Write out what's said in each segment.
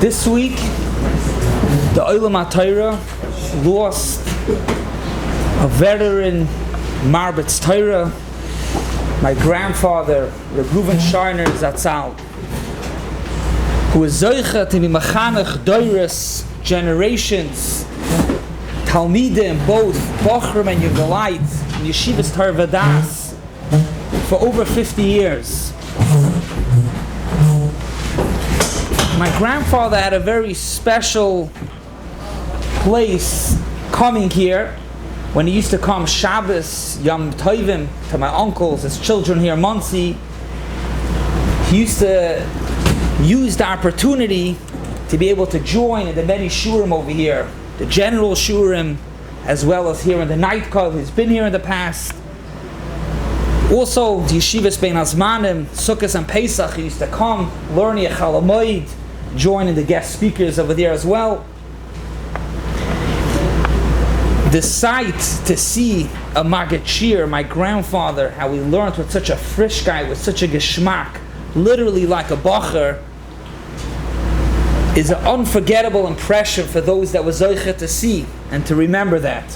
This week, the Olam HaTorah lost a veteran Marbitz Torah, my grandfather, Rabbi Scheiner Zatzal, who was Zoicha to be Machanech Doiris generations, Talmidim, both Bochrim and Yugalite, in Yeshivas Torah Vadas, for over 50 years. My grandfather had a very special place coming here when he used to come Shabbos, Yom Tovim, to my uncles, his children here, Monsey. He used to use the opportunity to be able to join in the many shurim over here, the general shurim, as well as here in the night club. He's been here in the past. Also, the yeshivas bein hazmanim, Sukkot and Pesach, he used to come, learn Yechal HaMoed, join in the guest speakers over there as well. The sight to see a Maggid Shir, my grandfather, how he learned with such a frish guy, with such a geschmack, literally like a bacher, is an unforgettable impression for those that were zoicha to see and to remember that.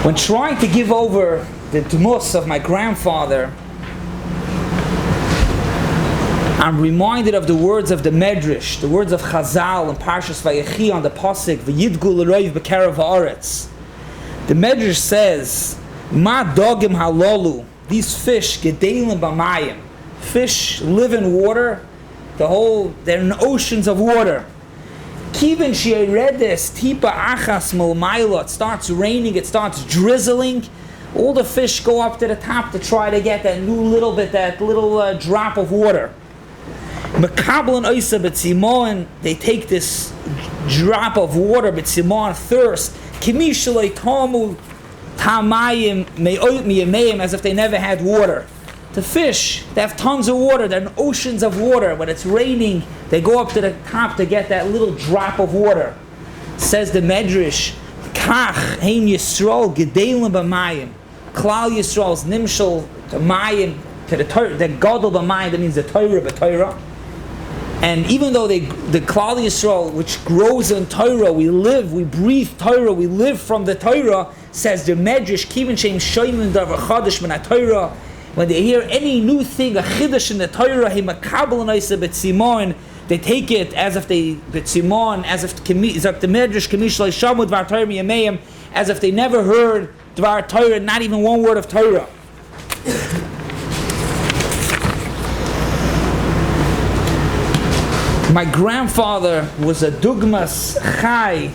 When trying to give over the dmus of my grandfather, I'm reminded of the words of the Medrash, the words of Chazal and Parshas Vayechi on the pasuk V'yidgu l'roiv b'kerav haaretz. The Medrash says, "Ma dogim halolu." These fish gedelim b'mayim. Fish live in water. They're in oceans of water. Kivin she'eredes tipa achas milmayla. It starts raining. It starts drizzling. All the fish go up to the top to try to get that little drop of water. Mekablan oisa b'tzimon, they take this drop of water b'tzimon, thirst. Kimishalei tamu tamayim me'oit as if they never had water. The fish, they have tons of water. They're in oceans of water. When it's raining, they go up to the top to get that little drop of water. Says the Medrash, Kach hein Yisrael gedelim b'mayim. Klal Yisrael's nimshal to mayim, to the Torah, the gadol b'mayim, that means the Torah b'Torah. And even though the Klal Yisrael, which grows in Torah, we breathe Torah, we live from the Torah, says the Medrash, Kivin sheim shoymin davar chadash min haTorah. When they hear any new thing, a chiddush in the Torah, they take it as if they b'tzimon, as if the Medrash kamish leishamud dvar Torah miyameim, as if they never heard dvar Torah, not even one word of Torah. My grandfather was a dugmas chai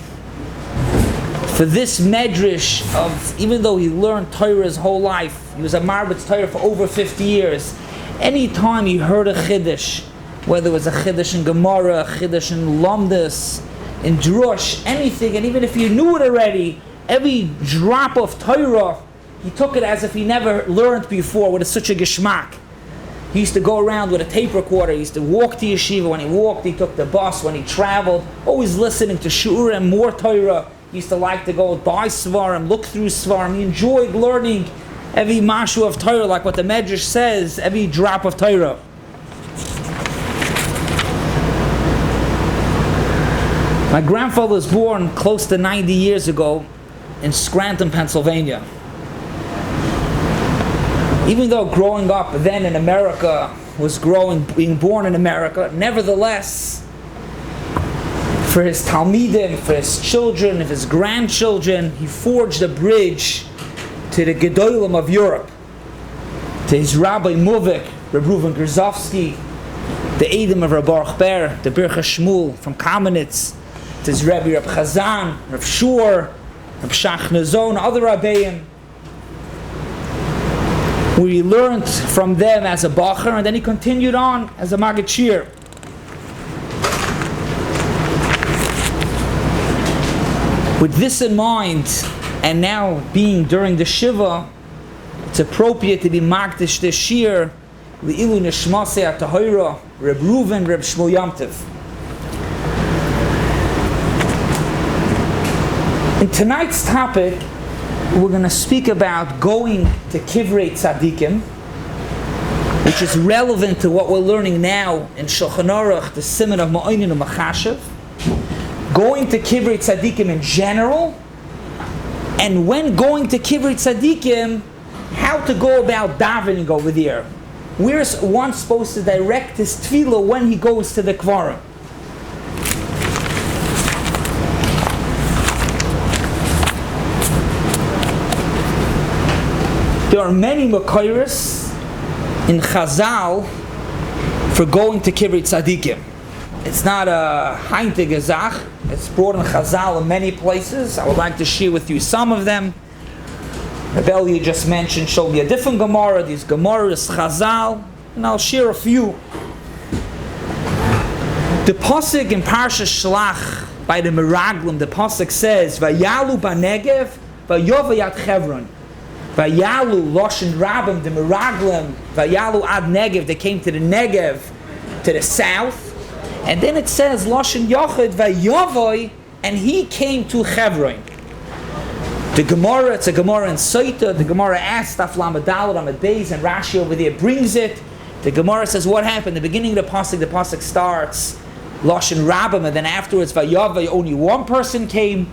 for this Medrash of, even though he learned Torah his whole life, he was a Marbitz Torah for over 50 years. Anytime he heard a Chiddush, whether it was a Chiddush in Gemara, a Chiddush in Lamdas, in Drush, anything, and even if he knew it already, every drop of Torah, he took it as if he never learned before, with such a geschmack. He used to go around with a tape recorder. He used to walk to yeshiva. When he walked, he took the bus. When he traveled, always listening to Shurim, more Torah. He used to like to go buy Svarim, look through Svarim. He enjoyed learning every mashu of Torah, like what the Medrash says, every drop of Torah. My grandfather was born close to 90 years ago in Scranton, Pennsylvania. Even though growing up then in America being born in America, nevertheless, for his Talmidim, for his children, his grandchildren, he forged a bridge to the Gedolim of Europe, to his Rabbi Muvik, Reb Reuven Grozovsky, the Edom of Reb Baruch Ber, the Bircha Shmuel from Kamenitz, to his Rebbe Reb Chazan, Reb Shur, Reb Shach Nazon, other Rabbeim. We learned from them as a Bacher, and then he continued on as a Maggid Shir. With this in mind, and now being during the Shiva, it's appropriate to be Magdish this Shir, Le'ilu Nishmasei HaTahira, Reb Reuven, Reb Shmuel Yamtiv. In tonight's topic, we're going to speak about going to Kivrei Tzadikim, which is relevant to what we're learning now in Shulchan Aruch, the Siman of Ma'onin and Machashev. Going to Kivrei Tzadikim in general, and when going to Kivrei Tzadikim, how to go about davening over there. Where's one supposed to direct his tefillah when he goes to the Kvarim? There are many makayros in Chazal for going to Kivrei Tzadikim. It's not a heintige Zach. It's brought in Chazal in many places. I would like to share with you some of them. Rabbi you just mentioned showed me a different Gemara. These Gemaras Chazal, and I'll share a few. The pasuk in Parshas Shlach by the Meraglim, the pasuk says, "Vayalu b'Negev, vayovayat Chevron." Vayalu Loshen Rabim, the Meraglim, Vayalu ad Negev, they came to the Negev, to the south. And then it says, Loshen Yochid, Vayavoy, and he came to Chevron. The Gemara, it's a Gemara in Saita, the Gemara asks, Aflam Adal, Ramad Beis, and Rashi over there brings it. The Gemara says, what happened? The beginning of the pasuk starts, Loshen Rabim, and then afterwards, Vayavoy, only one person came.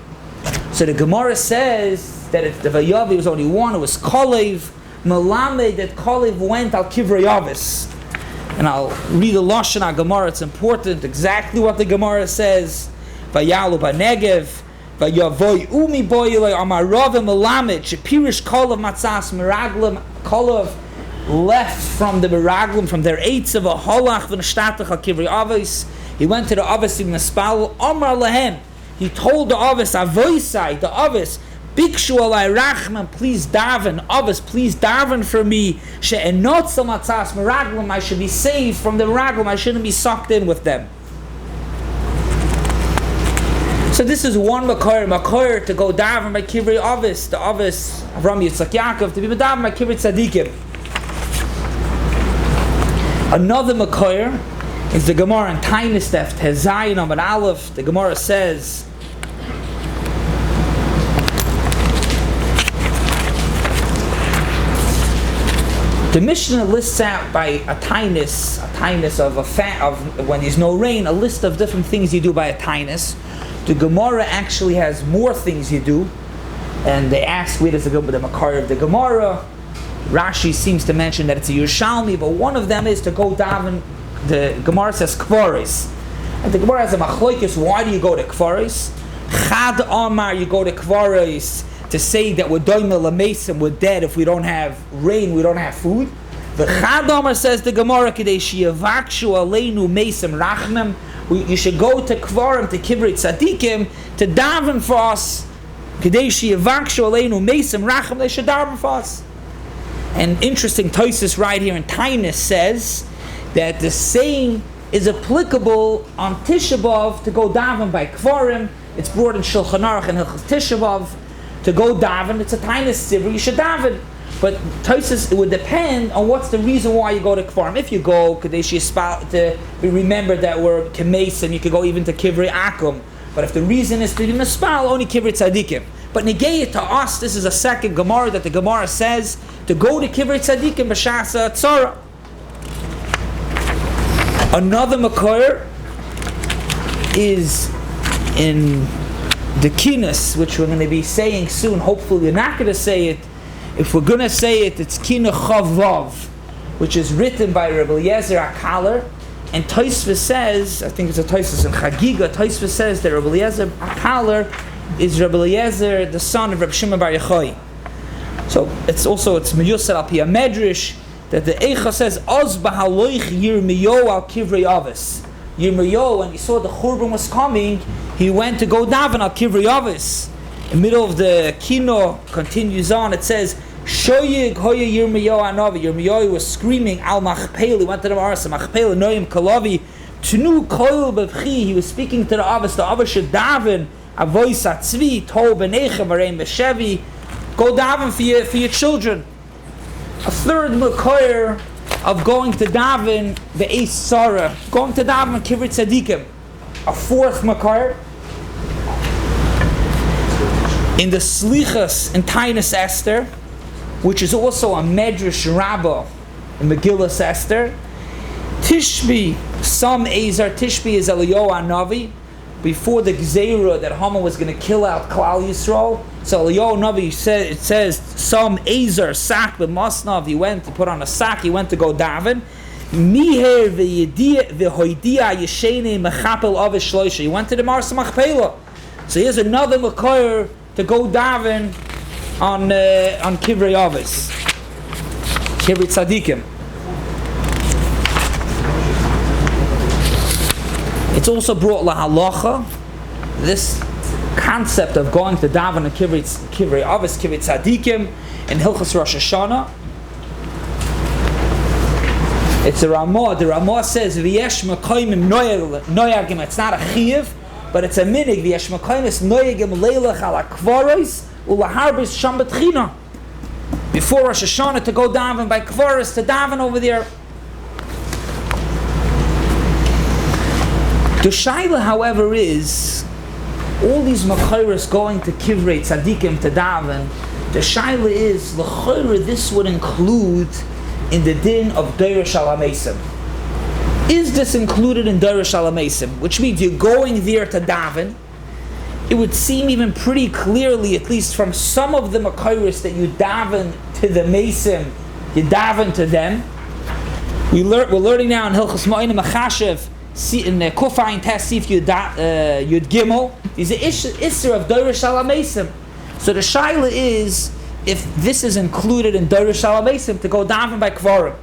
So the Gemara says, that the Vayavi was only one, it was Kolev, Melamed, that Kolev went al Kivrei Avis. And I'll read the Lashon HaGemara, it's important, exactly what the Gemara says. Vayalu b'Negev, Vayavoy umi boylei amaravim Melamed, Shepirish Kolev matzas Meraglim, Kolev left from the Meraglim, from their eights of a Holach v'neshtatach al Kivrei Avis. He went to the Avis in Nespal, Amar Lehem, he told the Avis, Avoisai, the Avis, Bikshu alai rachman, please daven. Avos, please daven for me. She'enot samatzas meraglim, I should be saved from the meraglim. I shouldn't be sucked in with them. So this is one makor to go daven by Kivrei Avos, the Avos Avram Yitzchak Yaakov, to be daven by Kivrei Tzadikim. Another makor is the Gemara in Tainis Daf Tezayin Amud Aleph. The Gemara says, the Mishnah lists out by a tainus of when there's no rain, a list of different things you do by a tainus. The Gemara actually has more things you do, and they ask where does the makar of the Gemara. Rashi seems to mention that it's a Yerushalmi, but one of them is to go daven. The Gemara says kvaris, and the Gemara has a machlokes. Why do you go to kvaris? Chad Amar, you go to kvaris to say that we're doimel l'meisim, we're dead if we don't have rain, we don't have food. The Chad Amar says the Gemara, Kedei sheyavakshu aleinu meisim rachmem, you should go to Kvarim, to Kivrei Tzadikim, to daven for us. Kedei sheyavakshu aleinu meisim rachmem, they should daven for us. And interesting, Tosfos right here in Tainis says that the saying is applicable on Tisha B'Av to go daven by Kvarim. It's brought in Shulchan Aruch and Hilchos Tisha B'Av. To go daven, it's a tiny sivir, you should daven. But Tosfos, it would depend on what's the reason why you go to Kvarim. If you go, to remember that we're Kemesim, you could go even to Kivrei Akum. But if the reason is to be Mispal, only Kivrei Tzadikim. But negate to us, this is a second Gemara that the Gemara says to go to Kivrei Tzadikim b'shasa tzara. Another makor is in the Kinas, which we're going to be saying soon. Hopefully, you're not going to say it. If we're going to say it, it's Kina Chavav, which is written by Rabbi Eliezer Akaler. And Tosfos says, I think it's a Tosfos in Chagiga. Tosfos says that Rabbi Eliezer Akaler is Rabbi Eliezer, the son of Rabbi Shimon Bar Yochai. So it's Meyusar al Pi Medrash that the Eicha says, Oz b'haloich Yirmiyo al Kivrei Avis. Yirmiyo, when he saw the Churban was coming, he went to go daven al Kivrei Avis. In the middle of the Kino, continues on, it says, Shoyig hoya Yirmiyo anavi. Yirmiyo was screaming al Machpeil. He went to the Maras Machpeil Noyim Kalavi. Tnu koil bevchi. He was speaking to the Avis. The Avis should daven avois atzvi tov benechem areim beshevi. Go daven for your children. A third makor of going to daven Beis Sarah, going to daven Kivrei Tzadikim. A fourth makor In the Slichas in Tainus Esther, which is also a Medrash Rabbi in Megillas Esther, Tishbi, some Ezer, Tishbi is Eliyahu Navi, before the Gzeira that Haman was going to kill out Klal Yisrael. So Eliyahu Navi it says, some Ezer, Sak, B'masnav, he went to put on a sack, he went to go daven. Miher v'hoidia yeshene mechapel avish shloisha. He went to the Mars Machpelah. So here's another Makor to go daven on Kivrei Avis, Kivrei Tzadikim. It's also brought la halacha, this concept of going to daven on Kivrei Avis, Kivrei Tzadikim, in Hilchos Rosh Hashanah. It's a Ramah. The Ramah says v'yesh makoyim noyagim. It's not a chiyuv, but it's a minig. V'yesh makoyim is noyagim leilach ala kvaros ulaharbis sham betchina. Before Rosh Hashanah to go daven by kvaros to daven over there. The shaila, however, is all these makoros going to Kivrei Tzadikim to daven. The shaila is l'chayra this would include in the din of Dorish Alamesim. Is this included in Dorish Alamesim? Which means you're going there to daven. It would seem even pretty clearly, at least from some of the Makairis, that you daven to the Mesim, you daven to them. We're learning now in Hilchos Ma'anim Achashev, in Kufayin Tasif Yud Gimel, is the Isser of Dorish Alamesim. So the shaila is, if this is included in Dorish Alamesim, to go daven by Kvarim.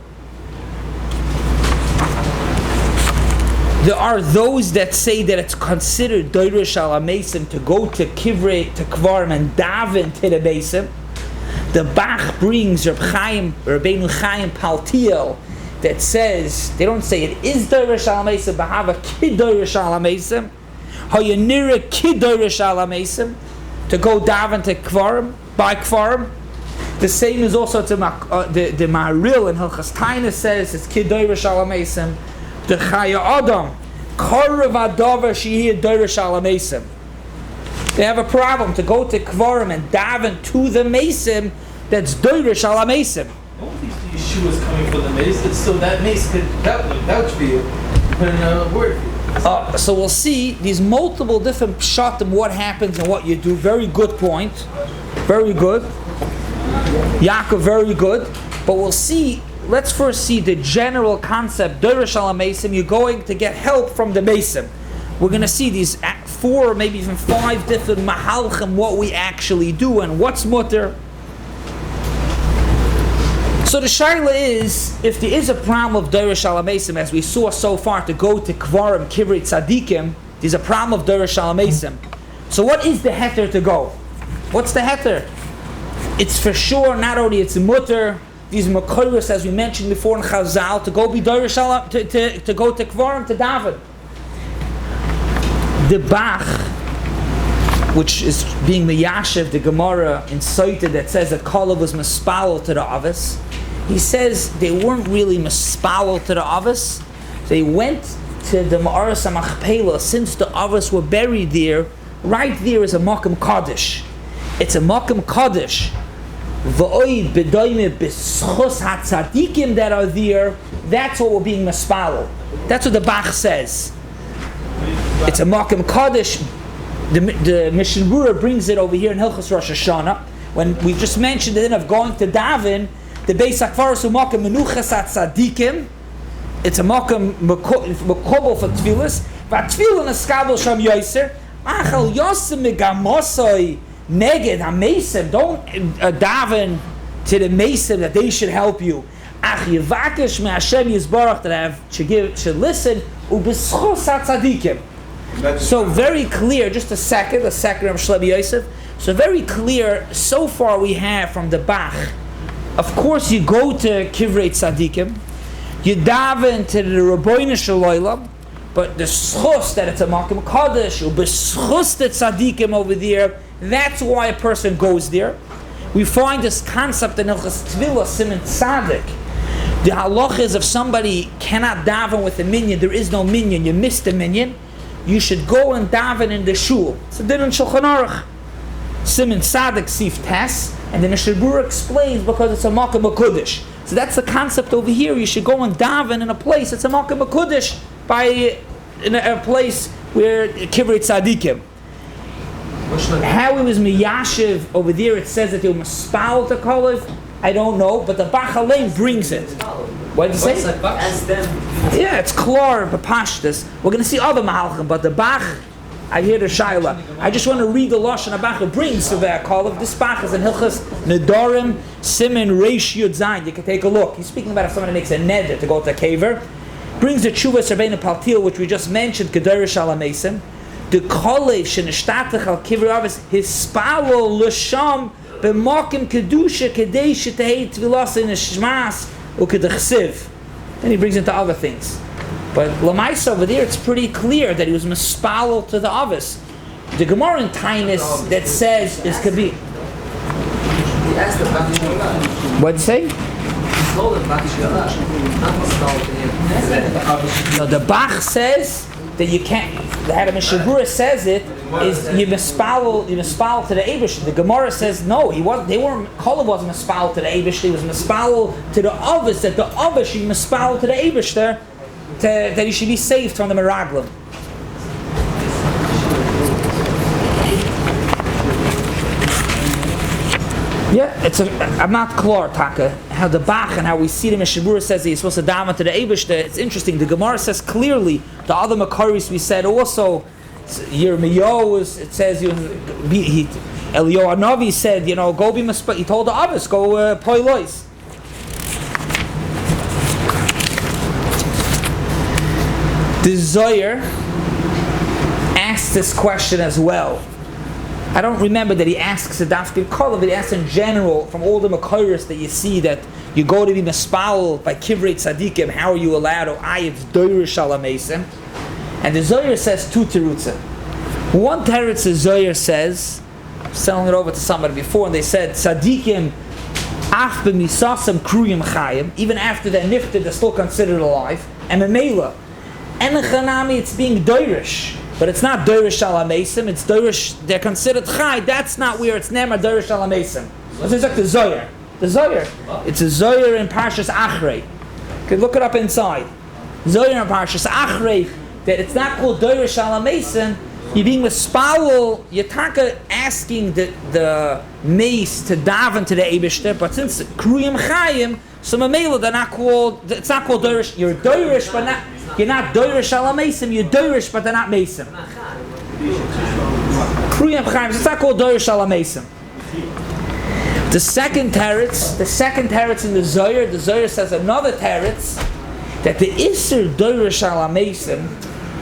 There are those that say that it's considered Dorish Alamesim to go to Kivrei, to Kvarim, and daven to the Mesim. The Bach brings Rabbeinu Chaim Paltiel, that says, they don't say it is Dorish Alamesim, but have a Kid Dorish Alamesim, Hayanira Kid Dorish Alamesim, to go daven to Kvarim, by Kvarim. The same is also to the Ma'aril in Hilchas Tainus says it's Kidorish Alamesim. The Chaya Adam Korav Adavar Shehir Dorish Alamesim. They have a problem to go to Kvarim and daven to the Mesim. That's Dorish Alamesim. All these Yeshua's coming for the Mace, so that Mace could vouch for you, put in a word for you. So we'll see these multiple different pshatim, what happens and what you do. Very good point. Very good. Yaakov, very good. But we'll see, let's first see the general concept. Dorish Alamesim, you're going to get help from the Mesim. We're going to see these 4, maybe even 5 different mahalchim, what we actually do and what's mutter. So the shaila is, if there is a problem of Dorish Alamesim, as we saw so far, to go to Kvarim, Kivrei Tzadikim, there's a problem of Dorish Alamesim. So what is the heter to go? What's the heter? It's for sure, not only it's mutter, these makoros, as we mentioned before in Chazal, to go be Dorish to go to Kvarim, to daven. The Bach, which is being the Yashiv, the Gemara incited that says that Kala was mispalel to the Avis. He says they weren't really mispalel to the Avis. They went to the Ma'aras HaMachpelah, since the Avis were buried there. Right there is a Makam Kaddish. It's a Makam Kaddish. V'oid b'doime b'schus hatzadikim that are there. That's what we're being mispalel. That's what the Bach says. It's a Makam Kaddish. The Mishnah Berurah brings it over here in Hilchos Rosh Hashanah. When we just mentioned the din of going to daven, the Beis Akvaros Makam Menuchas Tzadikim. It's a Makam Mekobel for Tfilas. V'atfilin eskabel sham yoser. Achal yosem megamosoi neged hamesim. Don't daven to the mesim that they should help you. Ach yivakesh me Hashem Yisbarach that should listen. Ubeschos hatzadikim. So very clear, just a second of Shlebi Yosef. So very clear, so far we have from the Bach. Of course you go to Kivrei Tzadikim, you daven to the Rabbeinu Shalom, but the schus that it's a Makam Kaddish, or beschus the Tzadikim over there, that's why a person goes there. We find this concept in Hilchos Tvilah, Siman Tzadik. The halach is if somebody cannot daven with a minyan, there is no minyan, you missed the minyan, you should go and daven in the shul. It's a din in Shulchan Aruch. Simon Tzaddik Sif Tes, and the Mishnah Berurah explains because it's a Makom HaKodesh. So that's the concept over here. You should go and daven in a place. It's a Makom HaKodesh in a place where Kivrei Tzadikim. How he was miyashiv over there, it says that he was mispal to Kolev. I don't know, but the Bach Alein brings it. What did you say? Yeah, it's Klor, Bapashtas. We're going to see other Mahalchim, but the Bach, I hear the Shaila. I just want to read the Lashon Bach brings to that Kolev. This Bach is in Hilchas Nedarim, Simen Reish Yud Zayin. You can take a look. He's speaking about if somebody makes a neder to go to a caver. Brings the Tshuvas Rabbeinu Paltil, which we just mentioned, Kedarish Alamesim. The Kolev Shenishtatach al Kivrei Avis, his Spalo L'Sham, B'Makim Kedusha Kedei Shetei Tvilas in Shmas Ukedachsiv. Then he brings into other things. But Lamaisa over there, it's pretty clear that he was mispalo to the Avis. The Gemara in Tainus that says is could be. What'd you say? No, the Bach says that you can't. The Mishnah Berurah says it is you mispal to the Eibush. The Gemara says no, he was. They weren't. Kolev wasn't mispal to the Eibush. He was mispal to the Avis. That the Avis should mispal to the Eibush there, that he should be saved from the Meraglim. Yeah, I'm not clear, Taka, how the Bach and how we see the Mishnah Berurah says he's supposed to daven to the Eibush. It's interesting. The Gemara says clearly, the other Makaris we said also, Yirmiyahu, it says, Eliyahu Hanavi said, go be Mispal. He told the others, go Poilois. The Zohar asked this question as well. I don't remember that he asks a dafkin kola, but he asks in general from all the Makairis that you see that you go to be mispal by Kivrei Tzadikim. How are you allowed to ayat doirish shalamesim? And the Zohar says two terutzim. One teretz the Zohar says, selling it over to somebody before, and they said Tzadikim af b'misasam kruyim chayim. Even after they're nifted, they're still considered alive. And memela, and chanami, it's being doirish. But it's not Doirish Shalamesim, it's Doirish, they're considered Chai, that's not where it's Nema Doirish Shalamesim. It's like the Zohar. The Zohar. It's a Zohar in Parshas Achrei. You can look it up inside. Zohar in Parshas Achrei, that it's not called Doirish Shalamesim, you're being mispawel, you're taka asking the mace to daven to the Eibishter, but since Kruyim Chayim, so Mamela, they're not called, it's not called Doirish, you're Doirish, but not, you're not Doirish Shalamesim, you're Doirish, but they're not Mesim. Kruyim Chayim, it's not called Doirish Shalamesim. The second teretz in the Zohar says another teretz, that the Isser Doirish Shalamesim,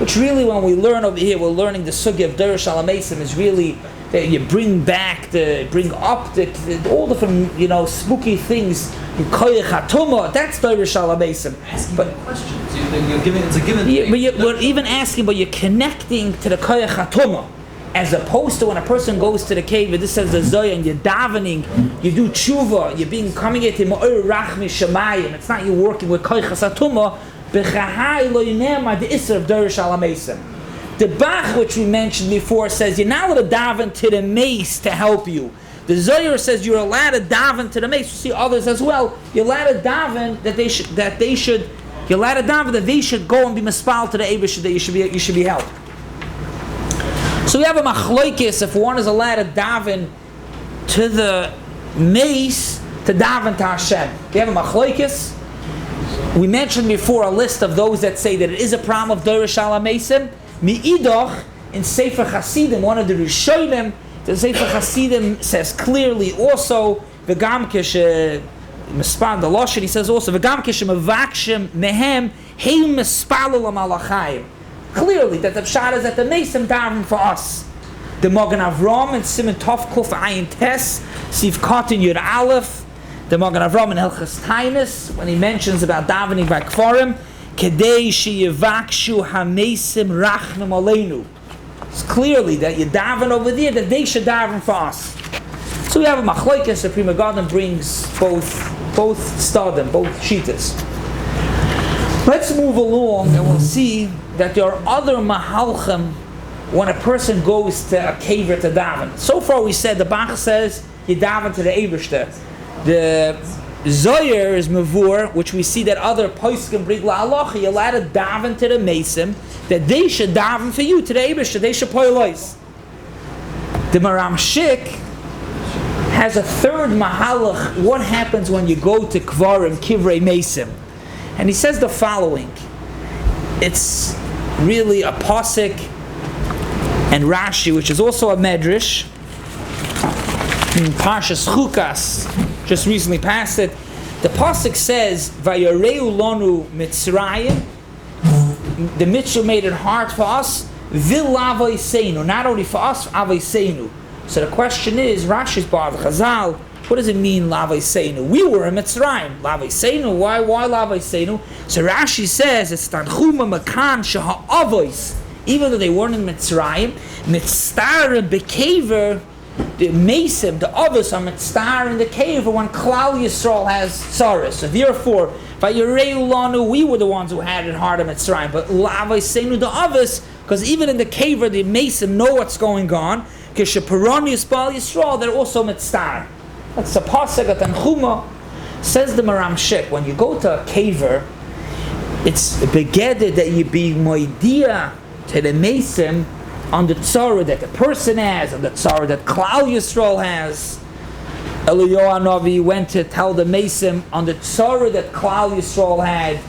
which really when we learn over here, we're learning the Sugya of Doirish Shalamesim is really that you bring up all different, spooky things. That's Doirish Shalamesim. But questions. You're giving it's a given. We're even asking, but you're connecting to the Koyach HaTumah, as opposed to when a person goes to the cave. This says the Zohar, and you're davening, you do tshuva, you're coming at him. It's not you working with Koyach HaTumah. B'chahai lo yinema the Isser of Doirish Shalamesim. The Bach, which we mentioned before, says you're not allowed to daven to the mace to help you. The Zohar says you're allowed to daven to the mace. You see others as well. You're allowed to daven that they should go and be mispal to the Eibush, that you should be helped. So we have a machloikis if one is allowed to daven to the mace to daven to Hashem. We have a machloikis. We mentioned before a list of those that say that it is a problem of Doirish Shalamesim. Mi'idoch, in Sefer Hasidim, one of the Rishonim, the Sefer Hasidim says clearly also, V'gam kishe, Mispal, the Lashon, he says also, V'gam kishe mevakshim mehem, heim mispalu l'malachayim. Clearly, that the Pshat is that the Mesim daven for us. The Magen Avram, and Simen Tov Kuf Ayin Tes, Siv Kotin Yud Aleph, the Magen Avram in Hilchas Tainus, when he mentions about davening by Kfarim, Kedei sheyivakshu hamesim rachmim aleinu. It's clearly that you daven over there, that they should daven for us. So we have a machlokes. The Prima Garden brings both stadim, both shitas. Let's move along, and we'll see that there are other mahalchim when a person goes to a kivrei to daven. So far we said the Bach says you daven to the Eibishter. The Zoyer is mavur, which we see that other poskim bring la'alocha, you're allowed to daven to the Mesim, that they should daven for you to the Eibishter, they should poilois. The Maram Shik has a third mahalach, what happens when you go to Kvarim, Kivrei Mesim. And he says the following, it's really a pasuk and Rashi, which is also a Medrash, in Parshas Chukas, just recently passed it. The pasuk says, "Vayareu lanu Mitzrayim." The Mitzvah made it hard for us. V'lavoseinu, not only for us, avoseinu. So the question is, Rashi's bar Chazal, what does it mean lavoseinu? We were in Mitzrayim. Lavoseinu, why lavoseinu? So Rashi says it's tanchuma makan sheha'avois. Even though they weren't in Mitzrayim, mitzvah bekever. The Mesim, the others are mitzvah in the cave when Klal Yisrael has tzaras. So therefore, by Yereu Lanu, we were the ones who had it hard in Mitzrayim. But Lavaisenu the others, because even in the cave, the Mesim know what's going on. Kishaparoni Yisrael Yisrael, they're also mitzvah. That's a pasuk at Tanchuma. Says the Maram Shek, when you go to a caver, it's begeded that you be moidia to the Mesim on the tzara that the person has, on the tzara that Klal Yisrael has. Eliyahu Navi went to tell the Mesim on the tzara that Klal Yisrael had.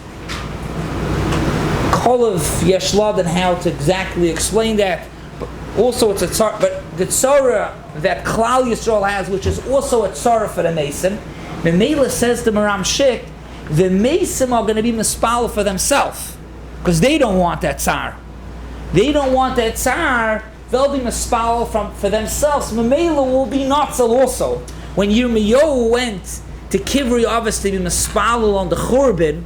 Kolav Yeshlad and how to exactly explain that. But also it's a tzara, but the tzara that Klal Yisrael has, which is also a tzara for the Mesim. The Mela says to Maram Shik, the Mesim are going to be mispal for themselves because they don't want that tzar. They don't want that tzar. They'll be mispal for themselves. Mamela will be notzel also. When Yirmiyahu went to Kivrei Avos to be mispal on the Churban,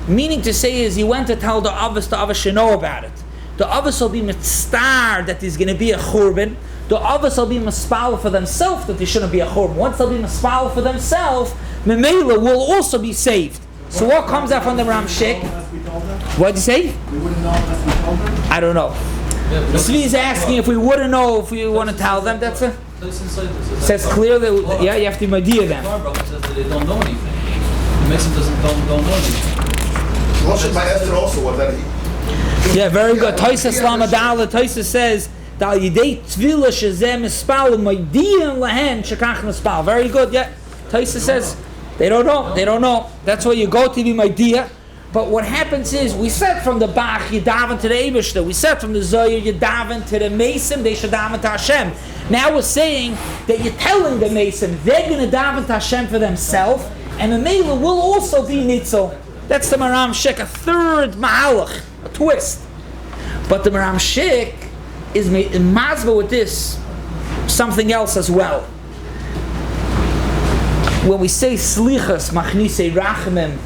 meaning to say is he went to tell the Avos should know about it. The Avos will be mitzvah that there's going to be a Churban. The Avos will be mispal for themselves that there shouldn't be a Churban. Once they'll be mispal for themselves, Mamela will also be saved. So what comes out from the Ram Shek? What did you say? We wouldn't know unless we told them? I don't know. Svi is asking if we wouldn't know if we want to tell them. That's it. Says clearly, yeah, you have to idea them. Says that they don't know anything. The Mason don't know anything. Lashon by Esther also was that he. Yeah, very good. Toisa Slamadala. Toisa says Dal Yidei Tvila Shezem Espal Moidian Lahen Shekach Nespal. Very good. Yeah, Toisa says they don't know. They don't know. That's why you go to be Moidia. But what happens is, we said from the Bach, you daven to the Eibishter. We said from the Zohar, you daven to the Mesim, they should daven to Hashem. Now we're saying that you're telling the Mesim, they're going to daven to Hashem for themselves, and the Mela will also be Nitzel. That's the Maram Shek, a third Ma'alach, a twist. But the Maram Shek is mazba with this, something else as well. When we say Slichas, Machnise Rachamim,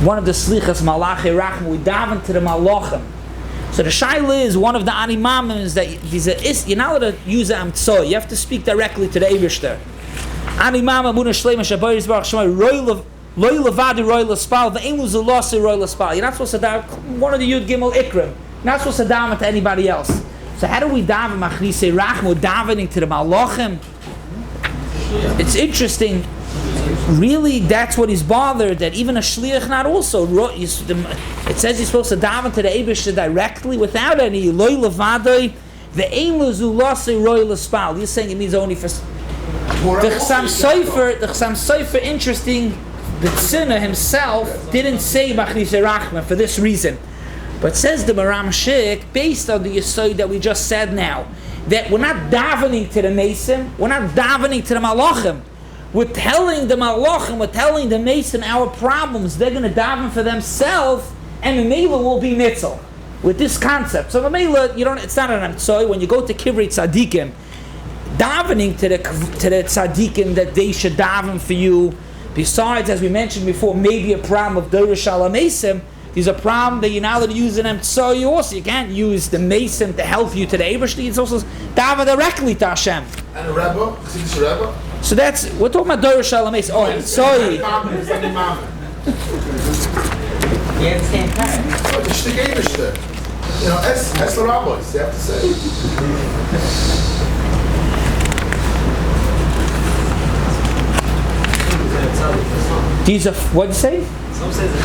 one of the slichas malachi rachim, we daven to the malachim. So the shaila is one of the animamim is that you're not allowed to use an amtsoy. You have to speak directly to the Eibishter. Animamim muna shleima shabayis baruch shemay roy levadi roy lespal ve'emu zulasi roy lespal. You're not supposed to daven one of the Yud Gimel Ikrim. You're not supposed to daven to anybody else. So how do we daven machnise rachim? We're davening to the malachim. It's interesting. Really, that's what he's bothered, that even a shliach not also. It says he's supposed to daven to the Eibishter directly without any loy levadoi, the ein lezulase roy lespal. You're saying it means only for the Chassam Sofer. Interesting, the Tzina himself didn't say Machnise Rachman for this reason, but says the Maram Shik based on the Yesod that we just said now, that we're not davening to the Mesim, we're not davening to the Malachim. We're telling the Malachim, we're telling the Mason our problems. They're going to daven for themselves, and the Mela will be Nitzel with this concept. So the Mela, it's not an Amtsoy. When you go to Kivrei Tzadikim, davening to the Tzadikim that they should daven for you. Besides, as we mentioned before, maybe a problem of Dorish Alamesim. There's a problem that you're not allowed to use an Amtsoy also. You can't use the Mason to help you to the Eibishter. It's also daven directly to Hashem. And a Rabbi? Is it a Rabbi? So we're talking about Dorish Alamesim. Oh, I'm sorry. You understand that? You know, es the rabbis, you have to say. These are, what'd you say? Some says that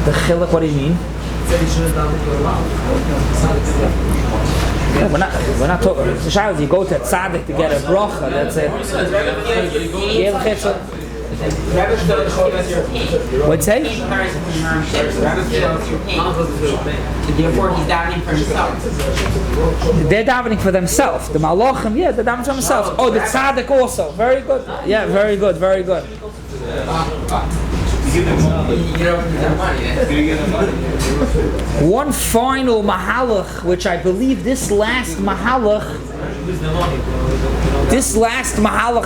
The chiluk, what do you mean? Yeah, we're not talking. The child, you go to a tzaddik to get a bracha. That's it. What'd you say? Therefore, he's davening for himself. They're davening for themselves. The malachim, yeah, they're davening for themselves. Oh, the tzaddik also. Very good. Yeah, very good, very good. One final mahalach, which I believe this last mahalach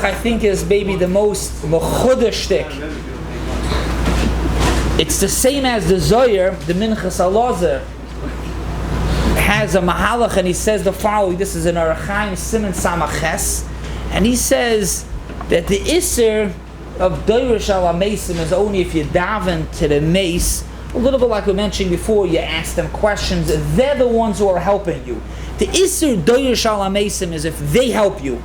I think is maybe the most mechudashtik. It's the same as the Zohar, the Minchas Alazer has a mahalach, and he says the following. This is in Hachaim Siman Samaches, and he says that the Isser of Doirish al Mesim is only if you daven to the mace. A little bit like we mentioned before, you ask them questions. They're the ones who are helping you. The Isser Doirish al Mesim is if they help you.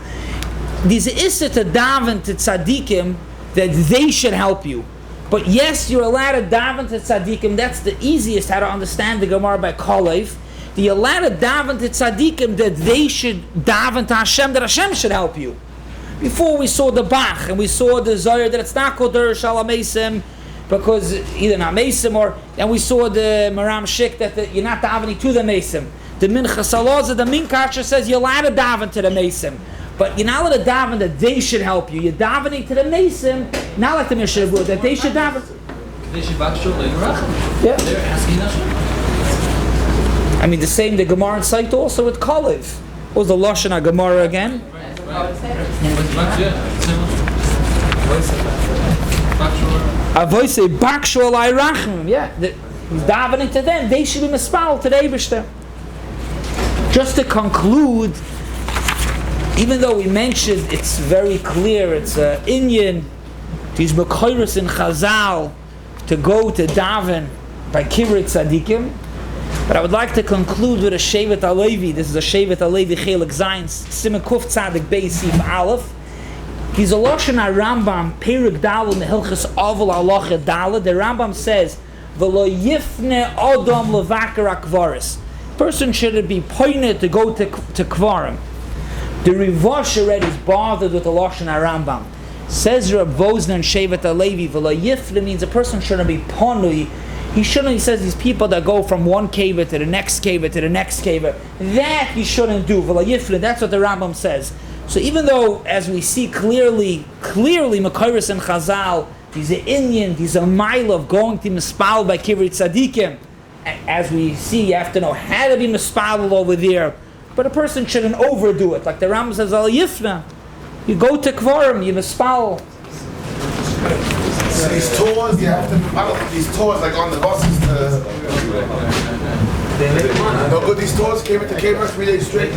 There's an Isser to daven to Tzadikim that they should help you. But yes, you're allowed to daven to Tzadikim. That's the easiest how to understand the Gemara by Kolev. You're allowed to daven to Tzadikim that they should daven to Hashem, that Hashem should help you. Before we saw the Bach and we saw the Zohar that it's not called Doirish al Mesim because either not Mesim or, and we saw the Maram Shik that you're not davening to the Mesim. The Minchas Alaza, the Minkasha says you're allowed to daven to the Mesim. But you're not allowed to daven that they should help you. You're davening to the Mesim, not like the Mishnah Berurah, that they should daven. They should back show like Rachel. Yeah. They're asking us. I mean, the same, the Gemara in Site also with Kolev. What was the Lashon HaGemara again? Avoisei bakshu alai rachim. Yeah, he's davening to them. They should be mispal to the Eibishter. Just to conclude, even though we mentioned it's very clear, it's Inyan, these Mekoros in Chazal to go to daven by Kivrei Tzadikim. But I would like to conclude with a Shevet Alevi. This is a Shevet Alevi Chelik Zayin Siman Kuf Tzadik Beis Sif Aleph. He's a Lashon HaRambam Perek Daled Mehilchas Avol Halacha Daled. The Rambam says, "V'lo yifne Adam levaker akvaris." Person shouldn't be pointed to go to Kvarim. The Rivosh already is bothered with the Lashon HaRambam. Says Reb Vosner and Shevet Alevi, "V'lo yifne" means a person shouldn't be ponui. He shouldn't, he says, these people that go from one kiva to the next kiva to the next kiva, that you shouldn't do. That's what the Rambam says. So even though, as we see clearly Mekoros and Chazal, these are Indian, these are mile of going to mispal by Kivrei Tzadikim. As we see, you have to know how to be mispal over there. But a person shouldn't overdo it. Like the Rambam says, Al Yifna. You go to Kvarim, you mispal. So these tours, you have to, I don't think these tours like on the buses no good, these tours came into Kivrei 3 days straight.